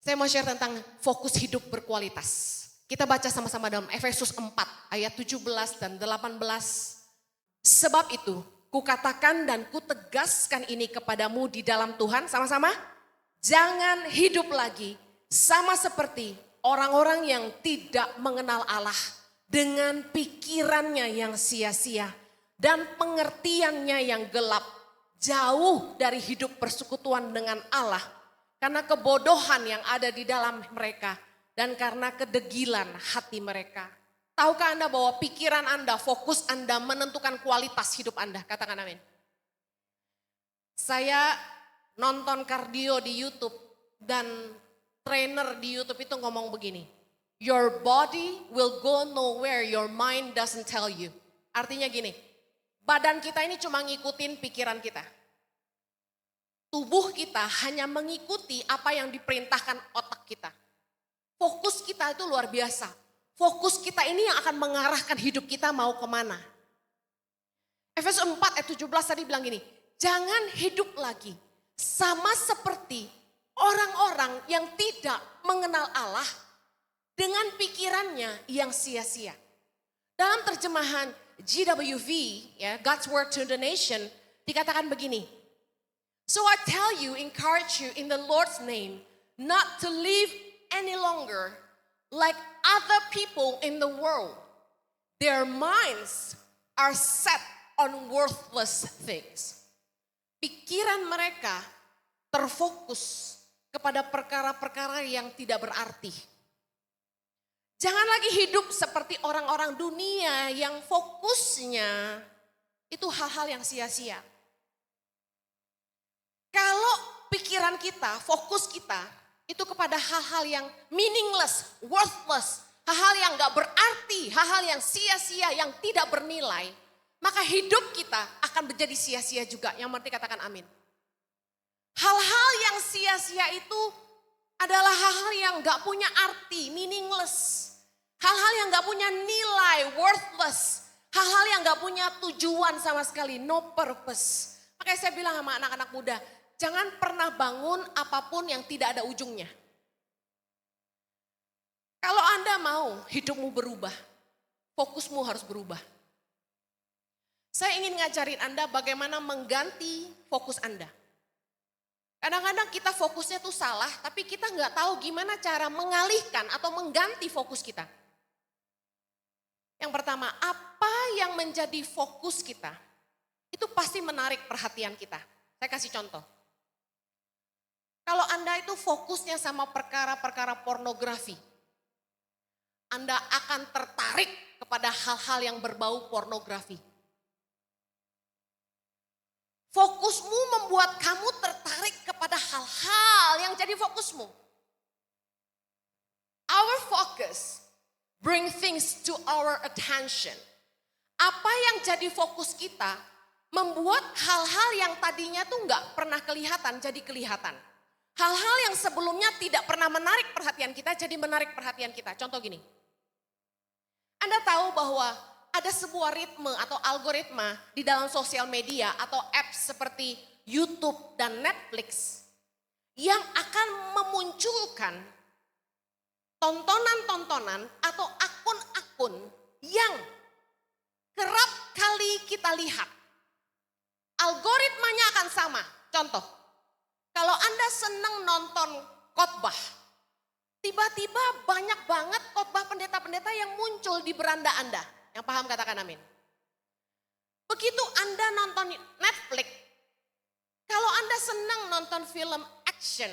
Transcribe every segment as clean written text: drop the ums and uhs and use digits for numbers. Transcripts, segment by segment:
Saya mau share tentang fokus hidup berkualitas. Kita baca sama-sama dalam Efesus 4 ayat 17 dan 18. Sebab itu, kukatakan dan kutegaskan ini kepadamu di dalam Tuhan, sama-sama. Jangan hidup lagi sama seperti orang-orang yang tidak mengenal Allah dengan pikirannya yang sia-sia dan pengertiannya yang gelap, jauh dari hidup persekutuan dengan Allah karena kebodohan yang ada di dalam mereka dan karena kedegilan hati mereka. Tahukah Anda bahwa pikiran Anda, fokus Anda menentukan kualitas hidup Anda? Katakan amin. Saya nonton kardio di YouTube dan trainer di YouTube itu ngomong begini. Your body will go nowhere your mind doesn't tell you. Artinya gini, badan kita ini cuma ngikutin pikiran kita. Tubuh kita hanya mengikuti apa yang diperintahkan otak kita. Fokus kita itu luar biasa. Fokus kita ini yang akan mengarahkan hidup kita mau kemana. Efesus 4 ayat 17 tadi bilang gini, jangan hidup lagi sama seperti orang-orang yang tidak mengenal Allah dengan pikirannya yang sia-sia. Dalam terjemahan GWV, ya, God's Word to the Nation, dikatakan begini. So I tell you, encourage you in the Lord's name, not to live any longer like other people in the world. Their minds are set on worthless things. Pikiran mereka terfokus kepada perkara-perkara yang tidak berarti. Jangan lagi hidup seperti orang-orang dunia yang fokusnya itu hal-hal yang sia-sia. Kalau pikiran kita, fokus kita itu kepada hal-hal yang meaningless, worthless, hal-hal yang gak berarti, hal-hal yang sia-sia, yang tidak bernilai, maka hidup kita akan menjadi sia-sia juga. Yang penting katakan amin. Hal-hal yang sia-sia itu adalah hal-hal yang gak punya arti, meaningless. Hal-hal yang gak punya nilai, worthless. Hal-hal yang gak punya tujuan sama sekali, no purpose. Makanya saya bilang sama anak-anak muda, jangan pernah bangun apapun yang tidak ada ujungnya. Kalau Anda mau hidupmu berubah, fokusmu harus berubah. Saya ingin ngajarin Anda bagaimana mengganti fokus Anda. Kadang-kadang kita fokusnya tuh salah, tapi kita nggak tahu gimana cara mengalihkan atau mengganti fokus kita. Yang pertama, apa yang menjadi fokus kita, itu pasti menarik perhatian kita. Saya kasih contoh. Kalau Anda itu fokusnya sama perkara-perkara pornografi, Anda akan tertarik kepada hal-hal yang berbau pornografi. Fokusmu membuat kamu tertarik kepada hal-hal yang jadi fokusmu. Our focus bring things to our attention. Apa yang jadi fokus kita membuat hal-hal yang tadinya tuh nggak pernah kelihatan jadi kelihatan. Hal-hal yang sebelumnya tidak pernah menarik perhatian kita jadi menarik perhatian kita. Contoh gini, Anda tahu bahwa ada sebuah ritme atau algoritma di dalam sosial media atau apps seperti YouTube dan Netflix yang akan memunculkan tontonan-tontonan atau akun-akun yang kerap kali kita lihat. Algoritmanya akan sama. Contoh, kalau Anda senang nonton khotbah, tiba-tiba banyak banget khotbah pendeta-pendeta yang muncul di beranda Anda. Yang paham katakan amin. Begitu Anda nonton Netflix, kalau Anda senang nonton film action,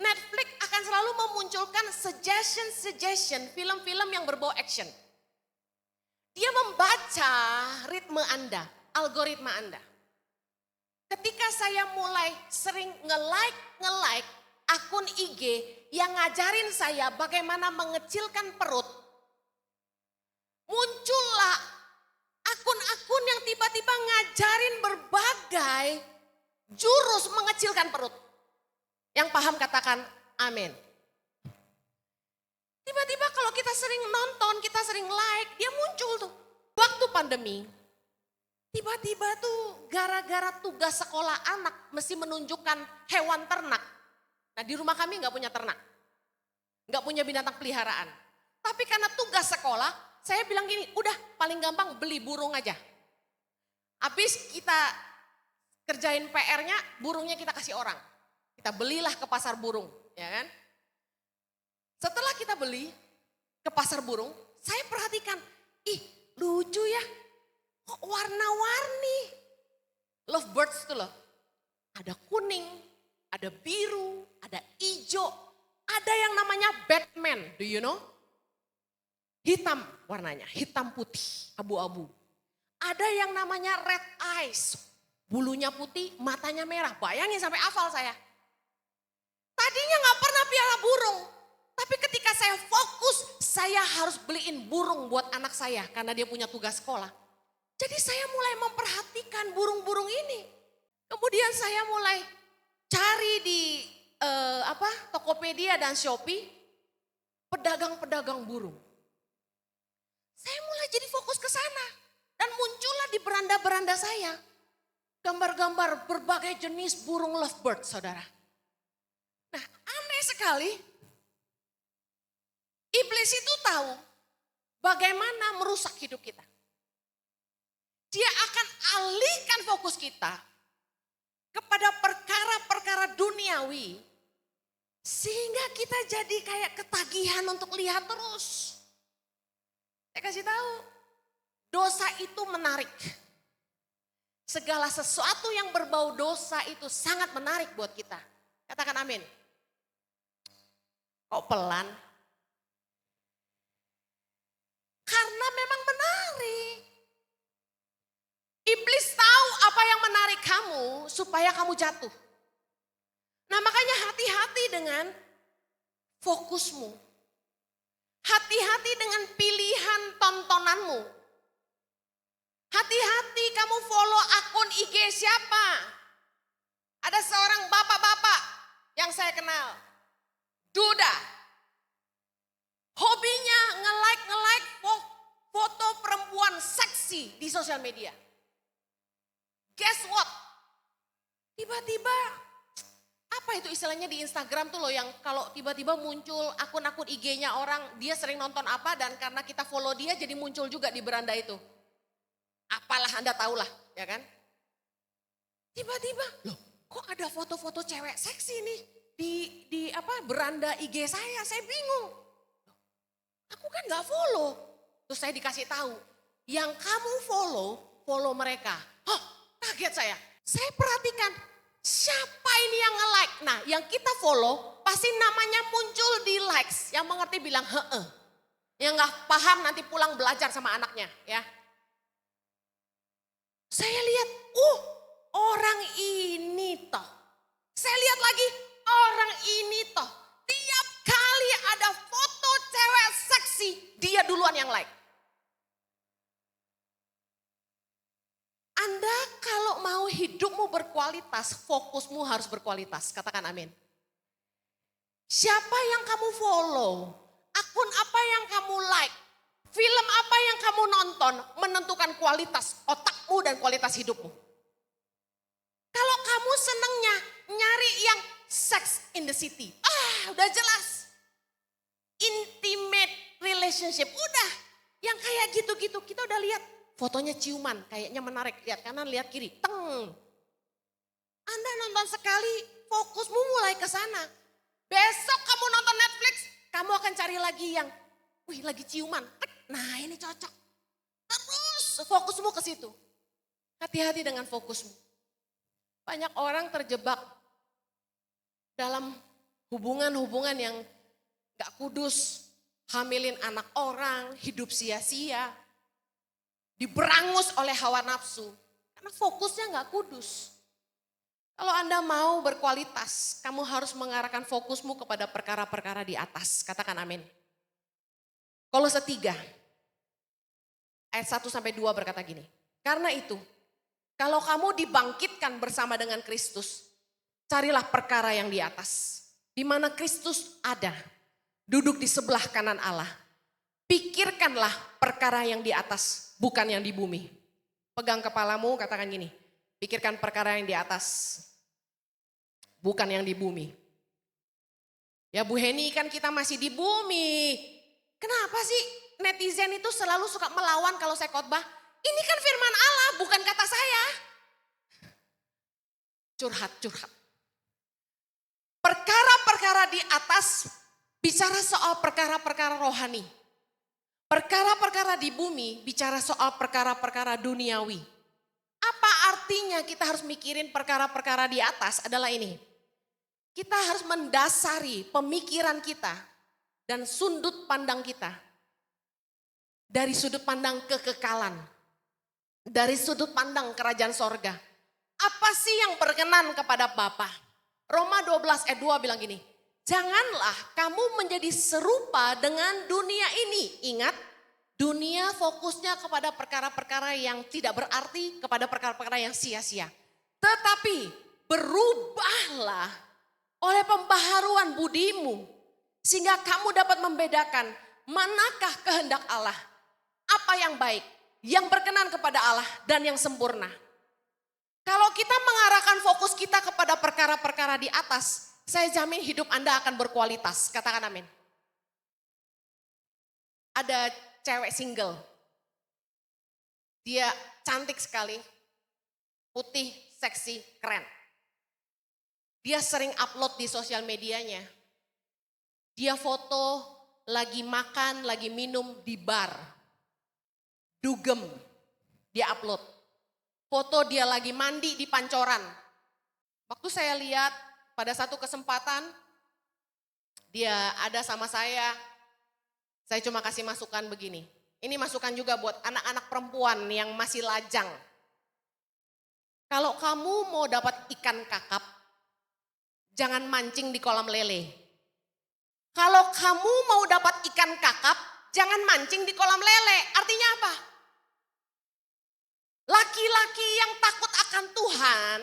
Netflix akan selalu memunculkan suggestion film-film yang berbau action. Dia membaca ritme Anda, algoritma Anda. Ketika saya mulai sering nge-like akun IG yang ngajarin saya bagaimana mengecilkan perut, muncullah akun-akun yang tiba-tiba ngajarin berbagai jurus mengecilkan perut. Yang paham katakan amin. Tiba-tiba kalau kita sering nonton, kita sering like, dia muncul tuh. Waktu pandemi, tiba-tiba tuh gara-gara tugas sekolah anak mesti menunjukkan hewan ternak. Nah di rumah kami gak punya ternak. nggak punya binatang peliharaan. Tapi karena tugas sekolah, saya bilang gini, udah paling gampang beli burung aja. Habis kita kerjain PR-nya, burungnya kita kasih orang. Kita belilah ke pasar burung, ya kan? Setelah kita beli ke pasar burung, saya perhatikan, ih lucu ya, kok warna-warni. Lovebirds tuh loh, ada kuning, ada biru, ada hijau, ada yang namanya Batman, do you know? Hitam warnanya, hitam putih, abu-abu. Ada yang namanya red eyes, bulunya putih, matanya merah. Bayangin sampai hafal saya. Tadinya gak pernah piara burung. Tapi ketika saya fokus, saya harus beliin burung buat anak saya. Karena dia punya tugas sekolah. Jadi saya mulai memperhatikan burung-burung ini. Kemudian saya mulai cari di Tokopedia dan Shopee. Pedagang-pedagang burung. Saya mulai jadi fokus ke sana. Dan muncullah di beranda-beranda saya gambar-gambar berbagai jenis burung lovebird, saudara. Nah, aneh sekali. Iblis itu tahu bagaimana merusak hidup kita. Dia akan alihkan fokus kita kepada perkara-perkara duniawi. Sehingga kita jadi kayak ketagihan untuk lihat terus. Saya kasih tahu, dosa itu menarik. Segala sesuatu yang berbau dosa itu sangat menarik buat kita. Katakan amin. Kok pelan? Karena memang menarik. Iblis tahu apa yang menarik kamu supaya kamu jatuh. Nah makanya hati-hati dengan fokusmu. Hati-hati dengan pilihan tontonanmu. Hati-hati kamu follow akun IG siapa. Ada seorang bapak-bapak yang saya kenal. Duda. Hobinya nge-like foto perempuan seksi di sosial media. Guess what? Tiba-tiba, apa itu istilahnya di Instagram tuh loh yang kalau tiba-tiba muncul akun-akun IG-nya orang, dia sering nonton apa dan karena kita follow dia jadi muncul juga di beranda itu. Apalah Anda tahulah, ya kan? Tiba-tiba, loh kok ada foto-foto cewek seksi nih di beranda IG saya bingung. Aku kan gak follow. Terus saya dikasih tahu, yang kamu follow mereka. Hah, kaget saya. Saya perhatikan, siapa ini yang nge-like? Nah, yang kita follow pasti namanya muncul di likes. Yang mengerti bilang heeh. Yang gak paham nanti pulang belajar sama anaknya, ya. Saya lihat, orang ini toh. Saya lihat lagi, orang ini toh. Tiap kali ada foto cewek seksi, dia duluan yang like. Anda kalau mau hidupmu berkualitas, fokusmu harus berkualitas. Katakan amin. Siapa yang kamu follow, akun apa yang kamu like, film apa yang kamu nonton menentukan kualitas otakmu dan kualitas hidupmu. Kalau kamu senengnya nyari yang sex in the city, udah jelas. Intimate relationship, udah. Yang kayak gitu-gitu kita udah lihat. Fotonya ciuman, kayaknya menarik. Lihat kanan, lihat kiri. Teng. Anda nonton sekali, fokusmu mulai ke sana. Besok kamu nonton Netflix, kamu akan cari lagi yang, lagi ciuman. Nah ini cocok. Terus fokusmu ke situ. Hati-hati dengan fokusmu. Banyak orang terjebak dalam hubungan-hubungan yang gak kudus. Hamilin anak orang, hidup sia-sia. Diberangus oleh hawa nafsu. Karena fokusnya gak kudus. Kalau Anda mau berkualitas, kamu harus mengarahkan fokusmu kepada perkara-perkara di atas. Katakan amin. Kolose 3, ayat 1-2 berkata gini. Karena itu, kalau kamu dibangkitkan bersama dengan Kristus, carilah perkara yang di atas. Di mana Kristus ada, duduk di sebelah kanan Allah. Pikirkanlah perkara yang di atas, bukan yang di bumi. Pegang kepalamu, katakan gini. Pikirkan perkara yang di atas, bukan yang di bumi. Ya Bu Heni, kan kita masih di bumi. Kenapa sih netizen itu selalu suka melawan kalau saya khotbah? Ini kan firman Allah, bukan kata saya. Curhat. Perkara-perkara di atas bicara soal perkara-perkara rohani. Perkara-perkara di bumi bicara soal perkara-perkara duniawi. Apa artinya kita harus mikirin perkara-perkara di atas adalah ini. Kita harus mendasari pemikiran kita dan sudut pandang kita dari sudut pandang kekekalan, dari sudut pandang kerajaan sorga. Apa sih yang berkenan kepada Bapa? Roma 12 ayat 2 bilang gini, janganlah kamu menjadi serupa dengan dunia ini. Ingat, dunia fokusnya kepada perkara-perkara yang tidak berarti, kepada perkara-perkara yang sia-sia. Tetapi berubahlah oleh pembaharuan budimu, sehingga kamu dapat membedakan manakah kehendak Allah, apa yang baik, yang berkenan kepada Allah dan yang sempurna. Kalau kita mengarahkan fokus kita kepada perkara-perkara di atas, saya jamin hidup Anda akan berkualitas. Katakan amin. Ada cewek single. Dia cantik sekali, putih, seksi, keren. Dia sering upload di sosial medianya. Dia foto lagi makan, lagi minum di bar. Dugem, dia upload. Foto dia lagi mandi di pancoran. Waktu saya lihat pada satu kesempatan, dia ada sama saya cuma kasih masukan begini. Ini masukan juga buat anak-anak perempuan yang masih lajang. Kalau kamu mau dapat ikan kakap, jangan mancing di kolam lele. Kalau kamu mau dapat ikan kakap, jangan mancing di kolam lele. Artinya apa? Laki-laki yang takut akan Tuhan,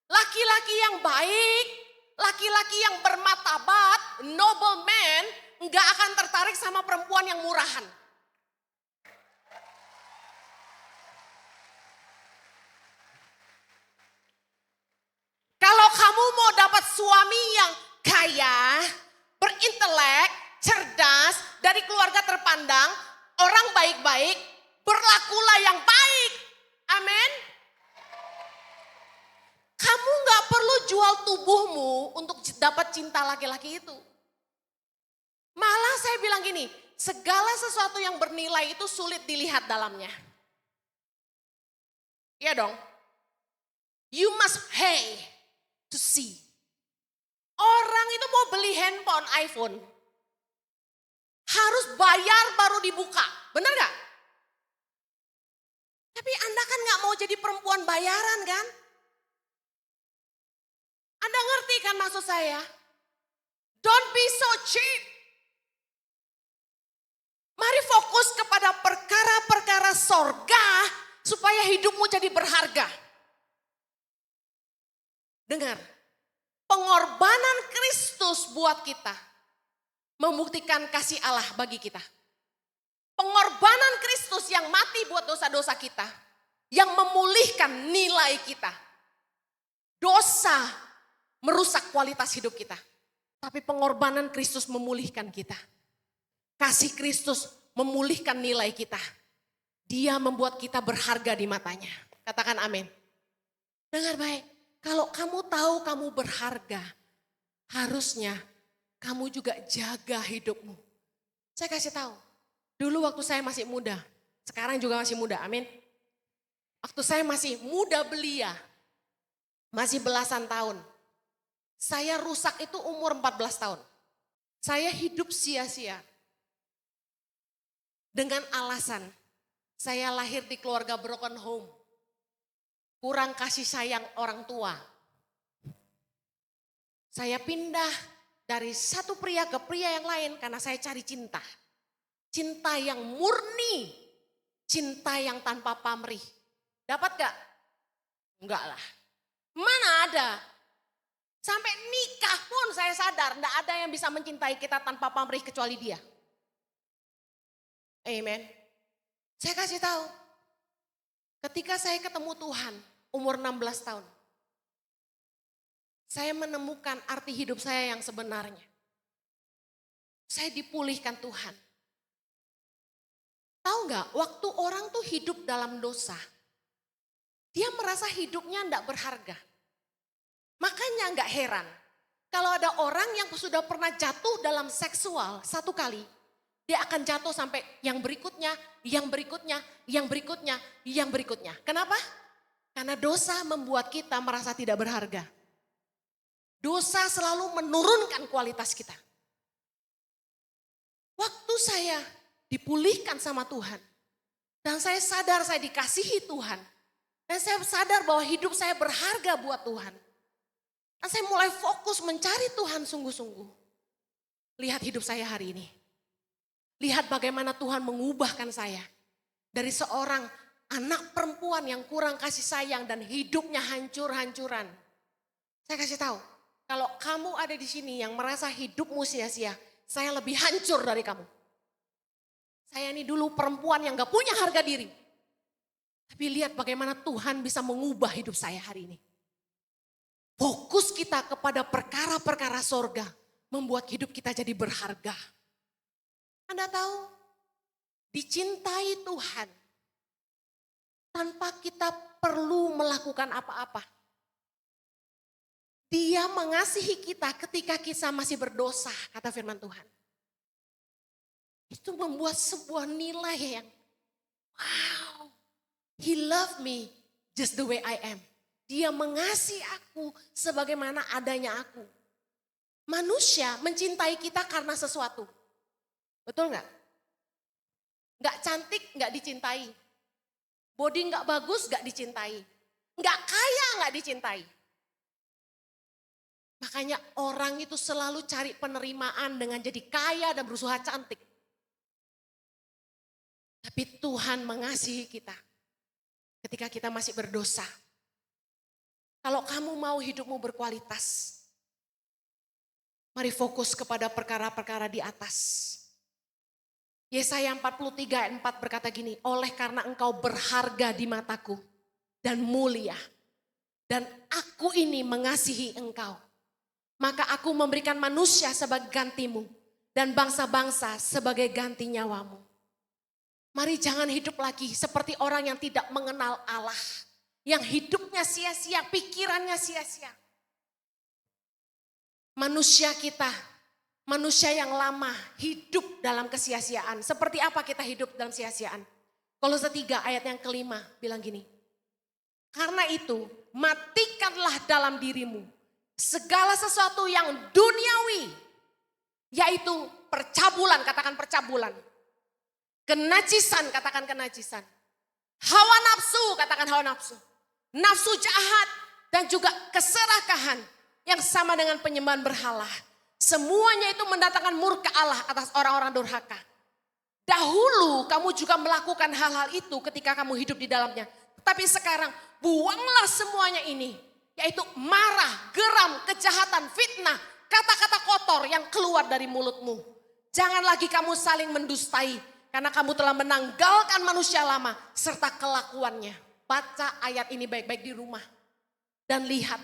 laki-laki yang baik, laki-laki yang bermartabat, noble man, nggak akan tertarik sama perempuan yang murahan. Kalau kamu mau dapat suami yang kaya, berintelek, cerdas, dari keluarga terpandang, orang baik-baik, berlakulah yang baik. Amin. Kamu gak perlu jual tubuhmu untuk dapat cinta laki-laki itu. Malah saya bilang gini, segala sesuatu yang bernilai itu sulit dilihat dalamnya. Iya dong. You must pay to see. Orang itu mau beli handphone, iPhone, harus bayar baru dibuka. Benar gak? Tapi Anda kan gak mau jadi perempuan bayaran kan? Anda ngerti kan maksud saya? Don't be so cheap. Mari fokus kepada perkara-perkara sorga supaya hidupmu jadi berharga. Dengar, pengorbanan Kristus buat kita membuktikan kasih Allah bagi kita. Pengorbanan Kristus yang mati buat dosa-dosa kita, yang memulihkan nilai kita. Dosa merusak kualitas hidup kita, tapi pengorbanan Kristus memulihkan kita. Kasih Kristus memulihkan nilai kita. Dia membuat kita berharga di matanya. Katakan amin. Dengar baik, kalau kamu tahu kamu berharga, harusnya kamu juga jaga hidupmu. Saya kasih tahu. Dulu waktu saya masih muda, sekarang juga masih muda, amin. Waktu saya masih muda belia, masih belasan tahun. Saya rusak itu umur 14 tahun. Saya hidup sia-sia. Dengan alasan, saya lahir di keluarga broken home. Kurang kasih sayang orang tua. Saya pindah dari satu pria ke pria yang lain karena saya cari cinta. Cinta yang murni, cinta yang tanpa pamrih. Dapat gak? Enggak lah. Mana ada? Sampai nikah pun saya sadar enggak ada yang bisa mencintai kita tanpa pamrih kecuali dia. Amen. Saya kasih tahu. Ketika saya ketemu Tuhan umur 16 tahun. Saya menemukan arti hidup saya yang sebenarnya. Saya dipulihkan Tuhan. Tahu nggak, waktu orang tuh hidup dalam dosa, dia merasa hidupnya enggak berharga. Makanya nggak heran, kalau ada orang yang sudah pernah jatuh dalam seksual satu kali, dia akan jatuh sampai yang berikutnya, yang berikutnya, yang berikutnya, yang berikutnya. Kenapa? Karena dosa membuat kita merasa tidak berharga. Dosa selalu menurunkan kualitas kita. Waktu saya dipulihkan sama Tuhan, dan saya sadar saya dikasihi Tuhan, dan saya sadar bahwa hidup saya berharga buat Tuhan. Dan saya mulai fokus mencari Tuhan sungguh-sungguh. Lihat hidup saya hari ini. Lihat bagaimana Tuhan mengubahkan saya. Dari seorang anak perempuan yang kurang kasih sayang dan hidupnya hancur-hancuran. Saya kasih tahu, kalau kamu ada di sini yang merasa hidupmu sia-sia, saya lebih hancur dari kamu. Saya ini dulu perempuan yang gak punya harga diri. Tapi lihat bagaimana Tuhan bisa mengubah hidup saya hari ini. Fokus kita kepada perkara-perkara sorga membuat hidup kita jadi berharga. Anda tahu, dicintai Tuhan tanpa kita perlu melakukan apa-apa. Dia mengasihi kita ketika kita masih berdosa, kata firman Tuhan. Itu membuat sebuah nilai yang wow. He loved me just the way I am. Dia mengasihi aku sebagaimana adanya aku. Manusia mencintai kita karena sesuatu. Betul nggak? Nggak cantik nggak dicintai. Body nggak bagus nggak dicintai. Nggak kaya nggak dicintai. Makanya orang itu selalu cari penerimaan dengan jadi kaya dan berusaha cantik. Tapi Tuhan mengasihi kita ketika kita masih berdosa. Kalau kamu mau hidupmu berkualitas, mari fokus kepada perkara-perkara di atas. Yesaya 43 ayat 4 berkata gini, oleh karena engkau berharga di mataku dan mulia, dan aku ini mengasihi engkau, maka aku memberikan manusia sebagai gantimu dan bangsa-bangsa sebagai ganti nyawamu. Mari jangan hidup lagi seperti orang yang tidak mengenal Allah. Yang hidupnya sia-sia, pikirannya sia-sia. Manusia kita, manusia yang lama hidup dalam kesia-siaan. Seperti apa kita hidup dalam sia-siaan? Kolose 3 ayat yang kelima bilang gini. Karena itu matikanlah dalam dirimu segala sesuatu yang duniawi. Yaitu percabulan, katakan percabulan. Kenajisan, katakan kenajisan. Hawa nafsu, katakan hawa nafsu. Nafsu jahat dan juga keserakahan yang sama dengan penyembahan berhala. Semuanya itu mendatangkan murka Allah atas orang-orang durhaka. Dahulu kamu juga melakukan hal-hal itu ketika kamu hidup di dalamnya. Tapi sekarang buanglah semuanya ini. Yaitu marah, geram, kejahatan, fitnah, kata-kata kotor yang keluar dari mulutmu. Jangan lagi kamu saling mendustai. Karena kamu telah menanggalkan manusia lama serta kelakuannya. Baca ayat ini baik-baik di rumah. Dan lihat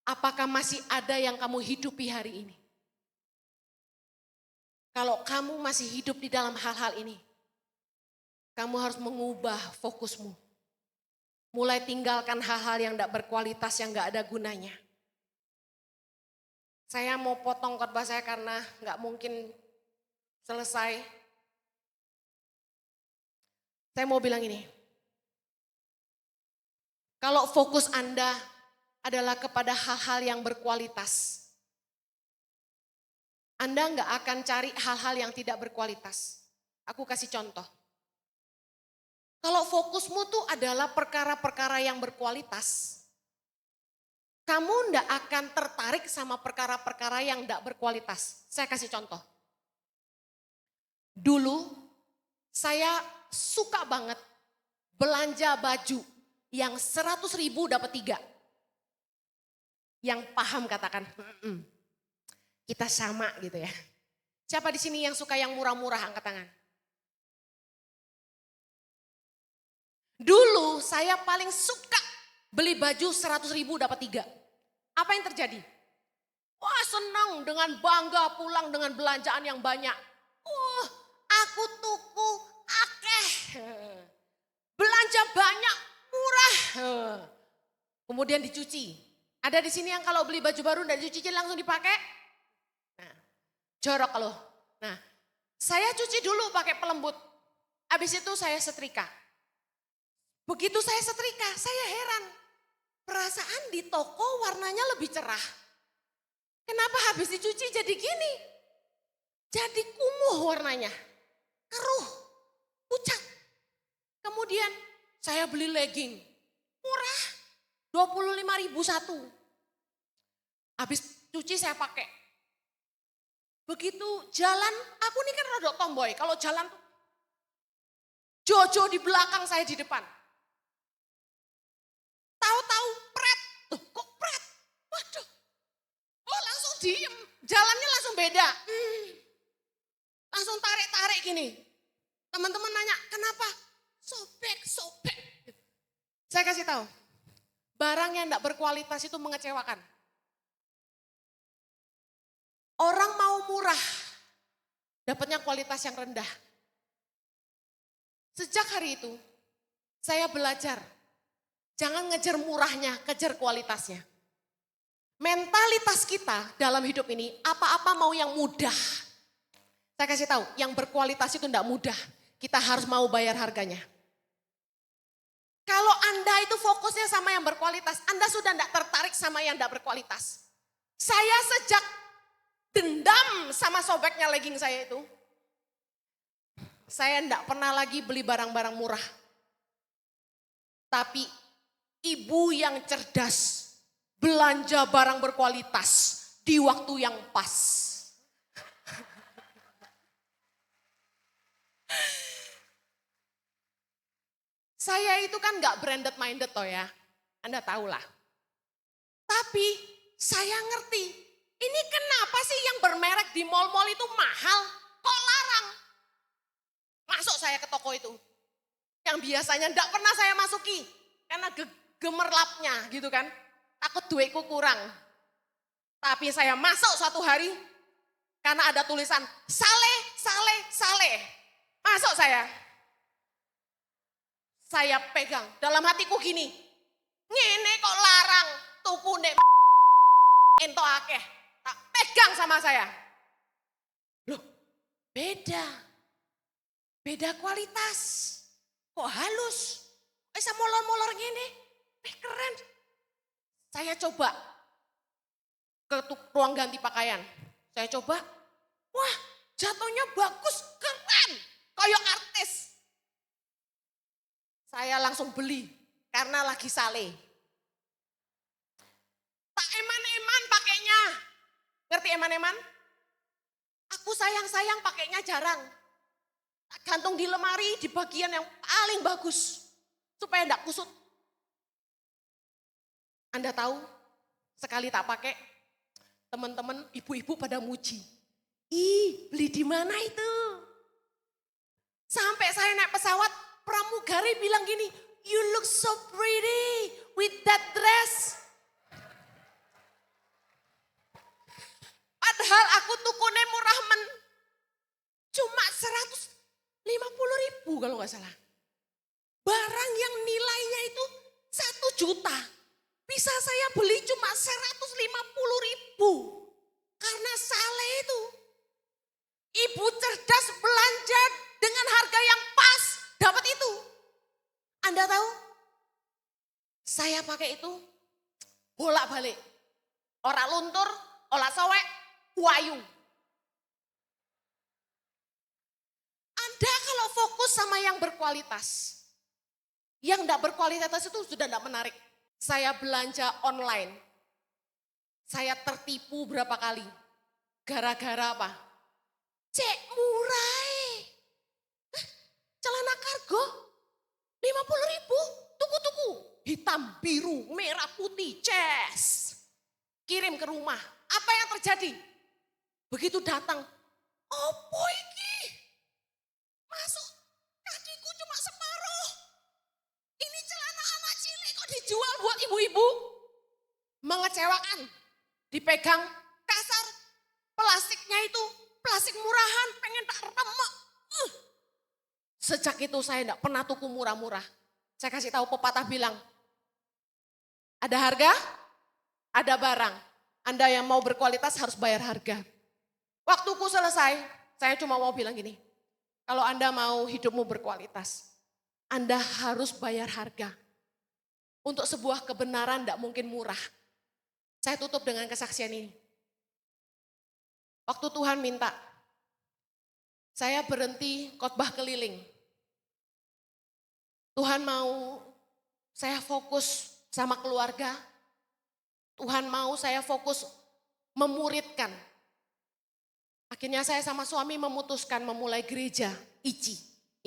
apakah masih ada yang kamu hidupi hari ini. Kalau kamu masih hidup di dalam hal-hal ini, kamu harus mengubah fokusmu. Mulai tinggalkan hal-hal yang tidak berkualitas, yang tidak ada gunanya. Saya mau potong khotbah saya karena nggak mungkin selesai. Saya mau bilang ini, kalau fokus Anda adalah kepada hal-hal yang berkualitas, Anda nggak akan cari hal-hal yang tidak berkualitas. Aku kasih contoh. Kalau fokusmu tuh adalah perkara-perkara yang berkualitas, kamu nggak akan tertarik sama perkara-perkara yang nggak berkualitas. Saya kasih contoh. Dulu saya suka banget belanja baju yang 100.000 dapat 3. Yang paham katakan, kita sama gitu ya. Siapa di sini yang suka yang murah-murah, angkat tangan. Dulu saya paling suka beli baju 100.000 dapat 3. Apa yang terjadi? Wah, senang dengan bangga pulang dengan belanjaan yang banyak. Aku tuku akeh. Belanja banyak, murah. Kemudian dicuci. Ada di sini yang kalau beli baju baru dan dicuci langsung dipakai? Nah, jorok loh. Nah, saya cuci dulu pakai pelembut. Habis itu saya setrika. Begitu saya setrika, saya heran. Perasaan di toko warnanya lebih cerah. Kenapa habis dicuci jadi gini? Jadi kumuh warnanya. Keruh, pucat. Kemudian saya beli legging. Murah, 25.000 satu. Habis cuci saya pakai. Begitu jalan, aku ini kan rodok tomboy. Kalau jalan tuh, Jojo di belakang saya di depan. Tahu-tahu pret. Tuh kok pret? Waduh. Oh langsung diem. Jalannya langsung beda. Langsung tarik-tarik gini. Teman-teman nanya, kenapa? Sobek. Saya kasih tahu. Barang yang tidak berkualitas itu mengecewakan. Orang mau murah, dapatnya kualitas yang rendah. Sejak hari itu, saya belajar. Jangan ngejar murahnya, kejar kualitasnya. Mentalitas kita dalam hidup ini, apa-apa mau yang mudah. Saya kasih tahu, yang berkualitas itu tidak mudah. Kita harus mau bayar harganya. Kalau Anda itu fokusnya sama yang berkualitas, Anda sudah tidak tertarik sama yang tidak berkualitas. Saya sejak dendam sama sobeknya legging saya itu, saya tidak pernah lagi beli barang-barang murah. Tapi ibu yang cerdas, belanja barang berkualitas di waktu yang pas. Saya itu kan gak branded minded toh ya, Anda tahulah. Tapi saya ngerti, ini kenapa sih yang bermerek di mall-mall itu mahal, kok larang? Masuk saya ke toko itu, yang biasanya gak pernah saya masuki, karena gemerlapnya gitu kan, takut duitku kurang. Tapi saya masuk suatu hari, karena ada tulisan saleh. Masuk saya pegang, dalam hatiku gini, ngene kok larang, tuku nek ento akeh, tak pegang sama saya. Loh, beda kualitas, kok halus, bisa molor-molor ngene, keren. Saya coba ke ruang ganti pakaian, saya coba, wah jatuhnya bagus, keren, kayak artis. Saya langsung beli karena lagi saleh. Tak eman-eman pakainya. Ngerti eman-eman? Aku sayang pakainya jarang. Tak gantung di lemari di bagian yang paling bagus. Supaya enggak kusut. Anda tahu, sekali tak pakai, teman-teman ibu-ibu pada muji. Ih, beli di mana itu? Sampai saya naik pesawat, pramugari bilang gini, you look so pretty with that dress. Padahal aku tukune murah cuma 150.000 kalau nggak salah. Barang yang nilainya itu 1 juta. Bisa saya beli cuma 150.000. Karena saleh itu. Ibu cerdas belanja dengan harga yang pas. Dapat itu. Anda tahu? Saya pakai itu bolak-balik. Ora luntur, ora sowek, wayu. Anda kalau fokus sama yang berkualitas. Yang enggak berkualitas itu sudah enggak menarik. Saya belanja online. Saya tertipu berapa kali. Gara-gara apa? Cek murah. Celana kargo 50.000, tuku-tuku. Hitam, biru, merah, putih, ces. Kirim ke rumah. Apa yang terjadi? Begitu datang, opo iki? Masuk, kakiku cuma separuh. Ini celana anak cilik kok dijual buat ibu-ibu? Mengecewakan. Dipegang kasar, asik murahan, pengen tak remek. Sejak itu saya enggak pernah tuku murah-murah. Saya kasih tahu pepatah bilang, ada harga, ada barang. Anda yang mau berkualitas harus bayar harga. Waktuku selesai, saya cuma mau bilang gini, kalau Anda mau hidupmu berkualitas, Anda harus bayar harga. Untuk sebuah kebenaran tidak mungkin murah. Saya tutup dengan kesaksian ini. Waktu Tuhan minta, saya berhenti khotbah keliling. Tuhan mau saya fokus sama keluarga. Tuhan mau saya fokus memuridkan. Akhirnya saya sama suami memutuskan memulai gereja ICI,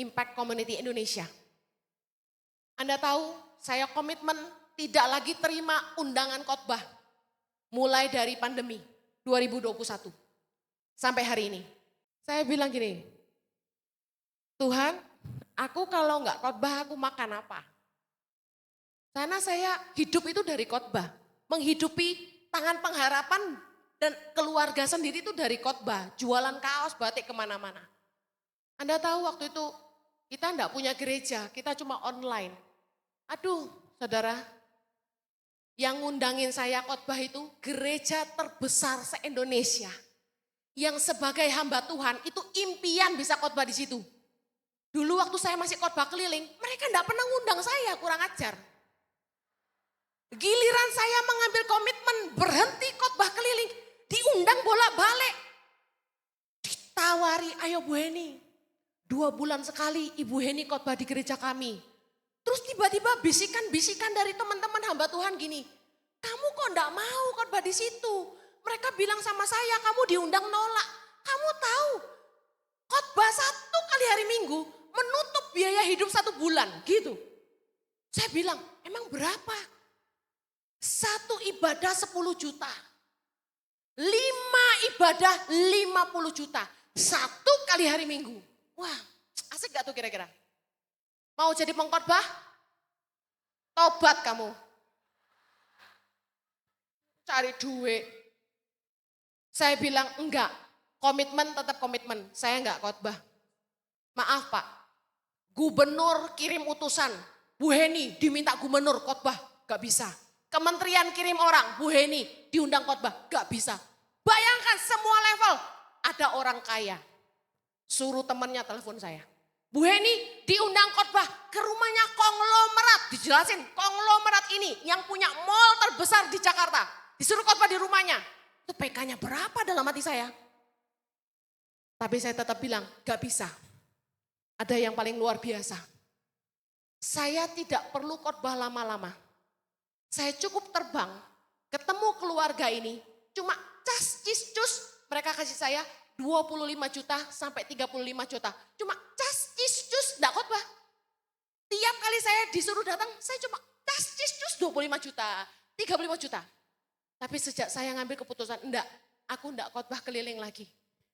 Impact Community Indonesia. Anda tahu, saya komitmen tidak lagi terima undangan khotbah. Mulai dari pandemi 2021 sampai hari ini. Saya bilang gini, Tuhan, aku kalau enggak khotbah aku makan apa? Karena saya hidup itu dari khotbah. Menghidupi tangan pengharapan dan keluarga sendiri itu dari khotbah. Jualan kaos, batik kemana-mana. Anda tahu waktu itu kita enggak punya gereja, kita cuma online. Aduh saudara, yang ngundangin saya khotbah itu gereja terbesar se-Indonesia. Yang sebagai hamba Tuhan itu impian bisa khotbah di situ. Dulu waktu saya masih khotbah keliling, mereka enggak pernah ngundang saya, kurang ajar. Giliran saya mengambil komitmen berhenti khotbah keliling, diundang bolak-balik. Ditawari, ayo Bu Heni, 2 bulan sekali Ibu Heni khotbah di gereja kami. Terus tiba-tiba bisikan-bisikan dari teman-teman hamba Tuhan gini, kamu kok enggak mau khotbah di situ? Mereka bilang sama saya, kamu diundang nolak. Kamu tahu, khotbah 1 kali hari Minggu menutup biaya hidup 1 bulan gitu. Saya bilang, emang berapa? 1 ibadah 10 juta. 5 ibadah 50 juta. 1 kali hari Minggu. Wah, asik gak tuh kira-kira? Mau jadi pengkhotbah? Tobat kamu. Cari duit. Saya bilang enggak, komitmen tetap komitmen. Saya enggak khotbah. Maaf Pak, gubernur kirim utusan. Bu Heni diminta gubernur khotbah, gak bisa. Kementerian kirim orang, Bu Heni diundang khotbah, gak bisa. Bayangkan semua level, ada orang kaya. Suruh temannya telepon saya. Bu Heni diundang khotbah ke rumahnya konglomerat. Dijelasin konglomerat ini yang punya mall terbesar di Jakarta. Disuruh khotbah di rumahnya. Itu PK-nya berapa dalam hati saya? Tapi saya tetap bilang gak bisa. Ada yang paling luar biasa. Saya tidak perlu khotbah lama-lama. Saya cukup terbang, ketemu keluarga ini, cuma cas, cis, cus, mereka kasih saya 25 juta sampai 35 juta. Cuma cas, cis, cus, enggak khotbah. Tiap kali saya disuruh datang, saya cuma cas, cis, cus 25 juta, 35 juta. Tapi sejak saya ngambil keputusan, aku enggak khotbah keliling lagi.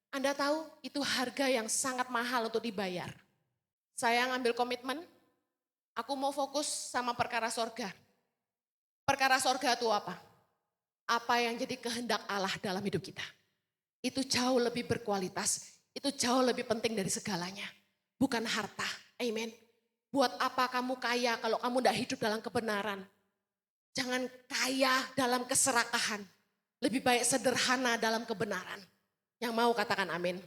Anda tahu itu harga yang sangat mahal untuk dibayar. Saya ngambil komitmen, aku mau fokus sama perkara sorga. Perkara sorga itu apa? Apa yang jadi kehendak Allah dalam hidup kita. Itu jauh lebih berkualitas, itu jauh lebih penting dari segalanya. Bukan harta, amen. Buat apa kamu kaya kalau kamu tidak hidup dalam kebenaran. Jangan kaya dalam keserakahan. Lebih baik sederhana dalam kebenaran. Yang mau katakan amin.